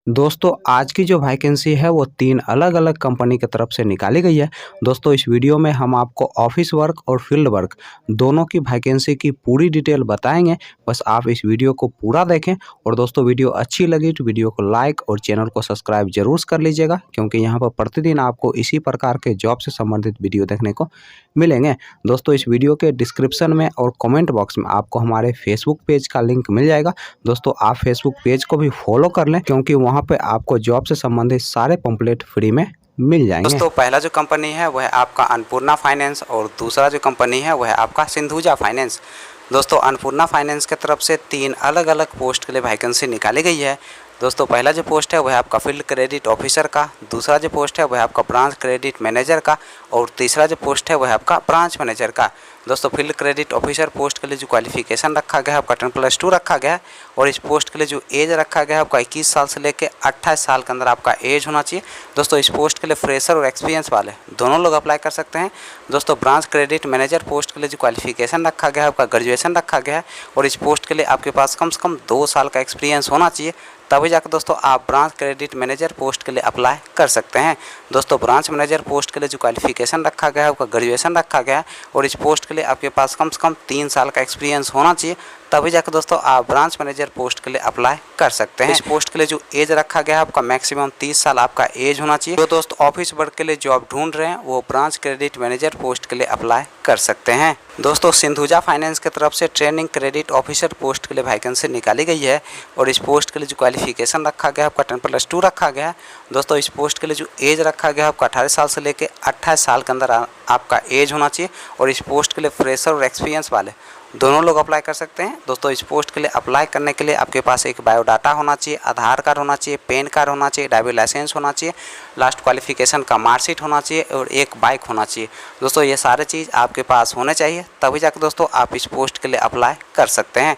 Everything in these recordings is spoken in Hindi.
दोस्तों आज की जो वैकेंसी है वो 3 अलग-अलग कंपनी की तरफ से निकाली गई है। दोस्तों इस वीडियो में हम आपको ऑफिस वर्क और फील्ड वर्क दोनों की वैकेंसी की पूरी डिटेल बताएँगे। बस आप इस वीडियो को पूरा देखें और दोस्तों वीडियो अच्छी लगी तो वीडियो को लाइक और चैनल को सब्सक्राइब ज़रूर कर लीजिएगा, क्योंकि यहाँ पर प्रतिदिन आपको इसी प्रकार के जॉब से संबंधित वीडियो देखने को मिलेंगे। दोस्तों इस वीडियो के डिस्क्रिप्शन में और कमेंट बॉक्स में आपको हमारे फेसबुक पेज का लिंक मिल जाएगा। दोस्तों आप फेसबुक पेज को भी फॉलो कर लें, क्योंकि वहाँ पे आपको जॉब से संबंधित सारे पंपलेट फ्री में मिल जाएंगे। दोस्तों पहला जो कंपनी है वह आपका अन्नपूर्णा फाइनेंस और दूसरा जो कंपनी है वह आपका सिंधुजा फाइनेंस। दोस्तों अन्नपूर्णा फाइनेंस की तरफ से 3 अलग अलग पोस्ट के लिए वैकेंसी निकाली गई है। दोस्तों पहला जो पोस्ट है वह आपका फील्ड क्रेडिट ऑफिसर का, दूसरा जो पोस्ट है वह आपका ब्रांच क्रेडिट मैनेजर का और तीसरा जो पोस्ट है वह आपका ब्रांच मैनेजर का। दोस्तों फील्ड क्रेडिट ऑफिसर पोस्ट के लिए जो क्वालिफिकेशन रखा गया है आपका 10+2 रखा गया है और इस पोस्ट के लिए जो एज रखा गया है आपका 21 साल से लेकर 28 साल के अंदर आपका एज होना चाहिए। दोस्तों इस पोस्ट के लिए फ्रेशर और एक्सपीरियंस वाले दोनों लोग अप्लाई कर सकते हैं। दोस्तों ब्रांच क्रेडिट मैनेजर पोस्ट के लिए जो क्वालिफिकेशन रखा गया है आपका ग्रेजुएशन रखा गया है और इस पोस्ट के लिए आपके पास कम से कम 2 साल का एक्सपीरियंस होना चाहिए, तभी जाकर दोस्तों आप ब्रांच क्रेडिट मैनेजर पोस्ट के लिए अप्लाई कर सकते हैं। दोस्तों ब्रांच मैनेजर पोस्ट के लिए जो क्वालिफिकेशन रखा गया है आपका ग्रेजुएशन रखा गया है और इस पोस्ट के लिए आपके पास कम से कम 3 साल का एक्सपीरियंस होना चाहिए, तभी जाकर दोस्तों आप ब्रांच मैनेजर पोस्ट के लिए अप्लाई कर सकते हैं। इस पोस्ट के लिए जो एज रखा गया है आपका मैक्सिमम 30 साल आपका एज होना चाहिए। तो दोस्तों ऑफिस वर्क के लिए जॉब ढूंढ रहे हैं वो ब्रांच क्रेडिट मैनेजर पोस्ट के लिए अप्लाई कर सकते हैं। दोस्तों सिंधुजा फाइनेंस की तरफ से ट्रेनिंग क्रेडिट ऑफिसर पोस्ट के लिए वैकेंसी निकाली गई है और इस पोस्ट के लिए जो क्वालिफिकेशन रखा गया है आपका 10+2 रखा गया है। दोस्तों इस पोस्ट के लिए जो एज रखा गया है आपका 18 साल से लेकर 28 साल के अंदर आपका एज होना चाहिए और इस पोस्ट के लिए फ्रेशर और एक्सपीरियंस वाले दोनों लोग अप्लाई कर सकते हैं। दोस्तों इस पोस्ट के लिए अप्लाई करने के लिए आपके पास एक बायोडाटा होना चाहिए, आधार कार्ड होना चाहिए, पैन कार्ड होना चाहिए, ड्राइविंग लाइसेंस होना चाहिए, लास्ट क्वालिफिकेशन का मार्कशीट होना चाहिए और एक बाइक होना चाहिए। दोस्तों ये सारे चीज़ आपके पास होने चाहिए, तभी जाकर दोस्तों आप इस पोस्ट के लिए अप्लाई कर सकते हैं।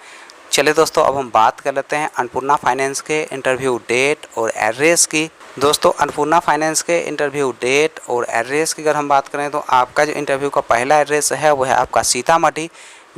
चलिए दोस्तों अब हम बात कर लेते हैं अन्नपूर्णा फाइनेंस के इंटरव्यू डेट और एड्रेस की। दोस्तों अन्नपूर्णा फाइनेंस के इंटरव्यू डेट और एड्रेस की अगर हम बात करें तो आपका जो इंटरव्यू का पहला एड्रेस है वह है आपका सीतामढ़ी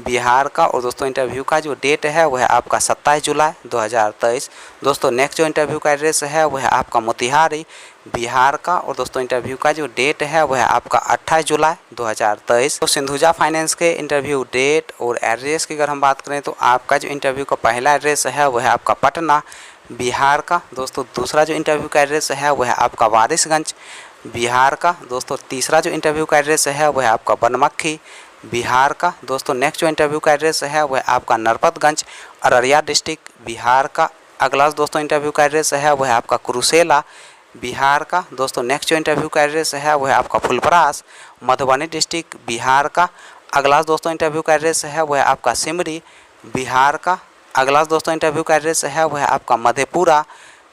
बिहार का और दोस्तों इंटरव्यू का जो डेट है वह आपका 27 जुलाई 2023। दोस्तों नेक्स्ट जो इंटरव्यू का एड्रेस है वह आपका मोतिहारी बिहार का और दोस्तों इंटरव्यू का जो डेट है वह आपका 28 जुलाई 2023। तो सिंधुजा फाइनेंस के इंटरव्यू डेट और एड्रेस की अगर हम बात करें तो आपका जो इंटरव्यू का पहला एड्रेस है वह आपका पटना बिहार का। दोस्तों दूसरा जो इंटरव्यू का एड्रेस है वह आपका वारिसगंज बिहार का। दोस्तों तीसरा जो इंटरव्यू का एड्रेस है वह आपका बनमक्खी बिहार का। दोस्तों नेक्स्ट जो इंटरव्यू का एड्रेस है वह आपका नरपतगंज अररिया डिस्ट्रिक्ट बिहार का। अगला दोस्तों इंटरव्यू का एड्रेस है वह आपका कुरुसेला बिहार का। दोस्तों नेक्स्ट जो इंटरव्यू का एड्रेस है वह आपका फुलपरास मधुबनी डिस्ट्रिक्ट बिहार का। अगला दोस्तों इंटरव्यू का एड्रेस है वह आपका सिमरी बिहार का। अगला दोस्तों इंटरव्यू का एड्रेस है वह आपका मधेपुरा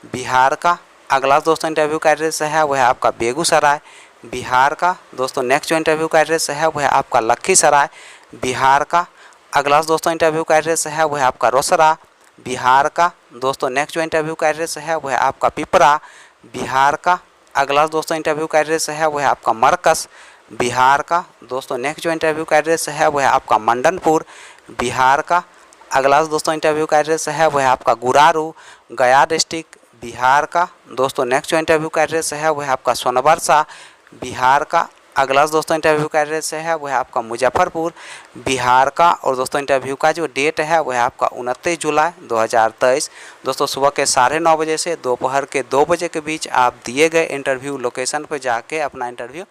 बिहार का। अगला दोस्तों इंटरव्यू का एड्रेस है वह आपका बेगूसराय बिहार का। दोस्तों नेक्स्ट जो इंटरव्यू का एड्रेस है वह आपका लखीसराय बिहार का। अगला दोस्तों इंटरव्यू का एड्रेस है वह आपका रोसड़ा बिहार का। दोस्तों नेक्स्ट जो इंटरव्यू का एड्रेस है वह आपका पिपरा बिहार का। अगला दोस्तों इंटरव्यू का एड्रेस है वह आपका मरकस बिहार का। दोस्तों नेक्स्ट जो इंटरव्यू का एड्रेस है वह आपका मंडनपुर बिहार का। अगला दोस्तों इंटरव्यू का एड्रेस है वह आपका गुरारू गया डिस्ट्रिक्ट बिहार का। दोस्तों नेक्स्ट जो इंटरव्यू का एड्रेस है वह आपका सोनबरसा बिहार का। अगला दोस्तों इंटरव्यू का एड्रेस है वह आपका मुजफ्फरपुर बिहार का और दोस्तों इंटरव्यू का जो डेट है वह आपका 29 जुलाई 2023। दोस्तों सुबह के 9:30 बजे से दोपहर के 2 बजे के बीच आप दिए गए इंटरव्यू लोकेशन पर जाके अपना इंटरव्यू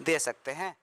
दे सकते हैं।